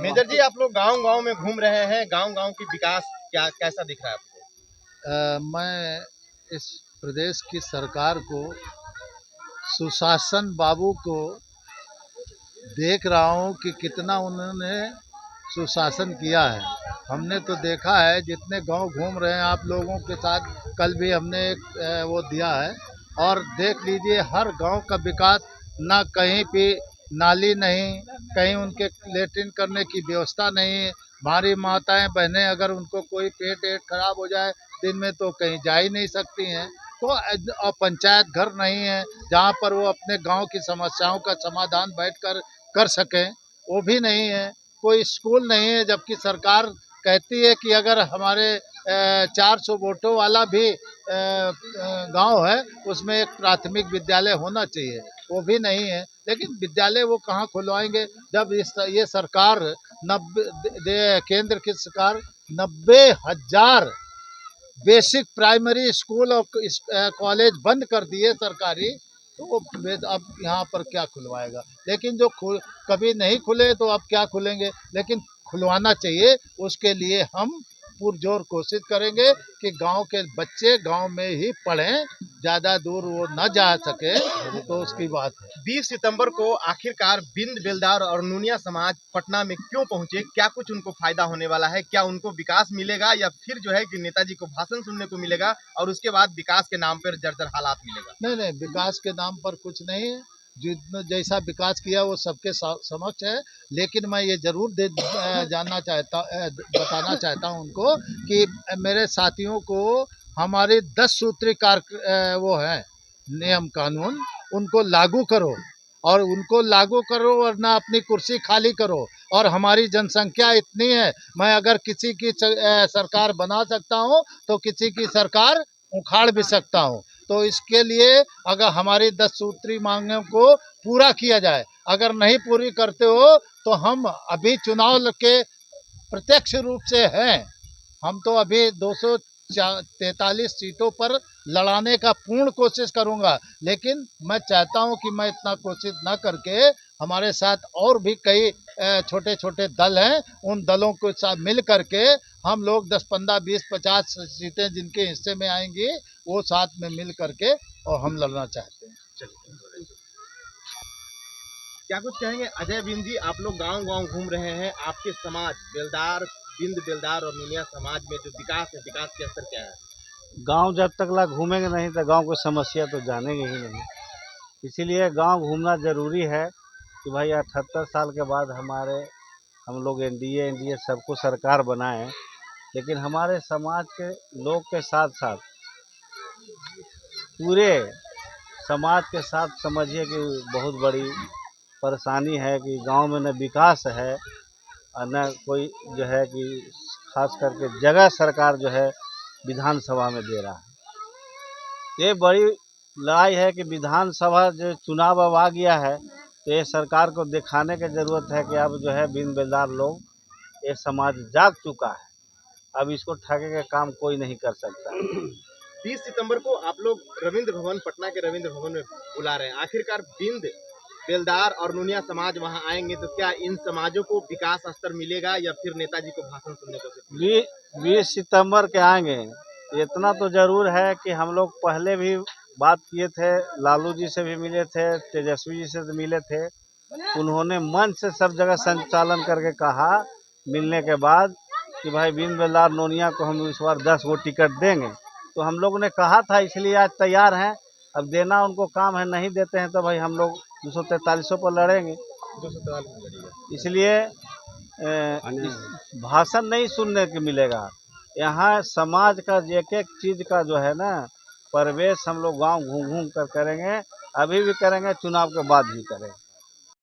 Major जी, आप लोग गांव-गांव में घूम रहे हैं, गांव-गांव की विकास क्या कैसा दिख रहा है आपको? मैं इस प्रदेश की सरकार को, सुशासन बाबू को देख रहा हूँ कि कितना उन्होंने सुशासन किया है। हमने तो देखा है, जितने गांव घूम रहे हैं आप लोगों के साथ, कल भी हमने एक वो दिया है, और देख लीजिए हर गांव का विकास। ना कहीं पे नाली नहीं, कहीं उनके लेटरिन करने की व्यवस्था नहीं। हमारी माताएं बहनें अगर उनको कोई पेट एट खराब हो जाए दिन में, तो कहीं जा ही नहीं सकती हैं। तो और पंचायत घर नहीं है जहाँ पर वो अपने गांव की समस्याओं का समाधान बैठकर कर सकें, वो भी नहीं है। कोई स्कूल नहीं है, जबकि सरकार कहती है कि अगर हमारे 400 वोटों वाला भी गांव है, उसमें एक प्राथमिक विद्यालय होना चाहिए, वो भी नहीं है। लेकिन विद्यालय वो कहाँ खुलवाएंगे जब ये सरकार केंद्र की सरकार 90,000 बेसिक प्राइमरी स्कूल और कॉलेज बंद कर दिए सरकारी। तो वो अब यहाँ पर क्या खुलवाएगा। लेकिन जो कभी नहीं खुले तो अब क्या खुलेंगे, लेकिन खुलवाना चाहिए। उसके लिए हम पुरजोर कोशिश करेंगे कि गांव के बच्चे गांव में ही पढ़ें, ज़्यादा दूर वो न जा सके, तो उसकी बात है। 20 सितंबर को आखिरकार बिंद बेलदार और नूनिया समाज पटना में क्यों पहुंचे? क्या कुछ उनको फायदा होने वाला है? क्या उनको विकास मिलेगा, या फिर जो है कि नेताजी को भाषण सुनने को मिलेगा और उसके बाद विकास के नाम पर जर्जर हालात मिलेगा? नहीं, विकास के नाम पर कुछ नहीं है। जितना जैसा विकास किया वो सबके समक्ष है। लेकिन मैं ये जरूर बताना चाहता हूँ उनको कि मेरे साथियों को हमारे 10 सूत्री वो है नियम कानून, उनको लागू करो, और उनको लागू करो, वरना अपनी कुर्सी खाली करो। और हमारी जनसंख्या इतनी है, मैं अगर किसी की सरकार बना सकता हूँ तो किसी की सरकार उखाड़ भी सकता हूँ। तो इसके लिए अगर हमारी 10 सूत्री मांगों को पूरा किया जाए। अगर नहीं पूरी करते हो तो हम अभी चुनाव के प्रत्यक्ष रूप से हैं। हम तो अभी 243 सीटों पर लड़ाने का पूर्ण कोशिश करूंगा। लेकिन मैं चाहता हूं कि मैं इतना कोशिश न करके, हमारे साथ और भी कई छोटे छोटे दल हैं, उन दलों के साथ मिल करके हम लोग 10, 15, 20, 50 सीटें जिनके हिस्से में आएंगी, वो साथ में मिल करके और हम लड़ना चाहते हैं। क्या कुछ कहेंगे अजय बिंद जी? आप लोग गांव-गांव घूम रहे हैं, आपके समाज बेलदार, बिंद बेलदार और नूनिया समाज में जो विकास है, विकास के स्तर क्या है? गांव जब तक ला घूमेंगे नहीं तो गांव की समस्या तो जानेंगे ही नहीं। इसीलिए गांव घूमना ज़रूरी है कि भाई 78 साल के बाद हम लोग एनडीए सबको सरकार बनाएं, लेकिन हमारे समाज के लोग के साथ साथ पूरे समाज के साथ समझिए कि बहुत बड़ी परेशानी है कि गांव में न विकास है और न कोई जो है कि खास करके जगह सरकार जो है विधानसभा में दे रहा है। ये बड़ी लड़ाई है कि विधानसभा जो चुनाव अब आ गया है, तो ये सरकार को दिखाने की ज़रूरत है कि अब जो है बिन बेलदार लोग, ये समाज जाग चुका है। अब इसको ठगे का काम कोई नहीं कर सकता। 20 सितंबर को आप लोग रविंद्र भवन, पटना के रविंद्र भवन में बुला रहे हैं। आखिरकार बिंद बेलदार और नूनिया समाज वहां आएंगे तो क्या इन समाजों को विकास स्तर मिलेगा, या फिर नेताजी को भाषण सुनने को मिलेगा? 20 सितंबर के आएंगे, इतना तो ज़रूर है कि हम लोग पहले भी बात किए थे, लालू जी से भी मिले थे, तेजस्वी जी से मिले थे। उन्होंने मन से सब जगह संचालन करके कहा मिलने के बाद कि भाई बिन बेलदार नूनिया को हम इस बार 10 गो टिकट देंगे। तो हम लोग ने कहा था, इसलिए आज तैयार हैं। अब देना उनको काम है, नहीं देते हैं तो भाई हम लोग 243 पर लड़ेंगे। 243 इसलिए भाषण नहीं सुनने को मिलेगा। यहाँ समाज का एक एक चीज़ का जो है ना प्रवेश हम लोग गांव घूम घूम कर करेंगे, अभी भी करेंगे, चुनाव के बाद भी करेंगे।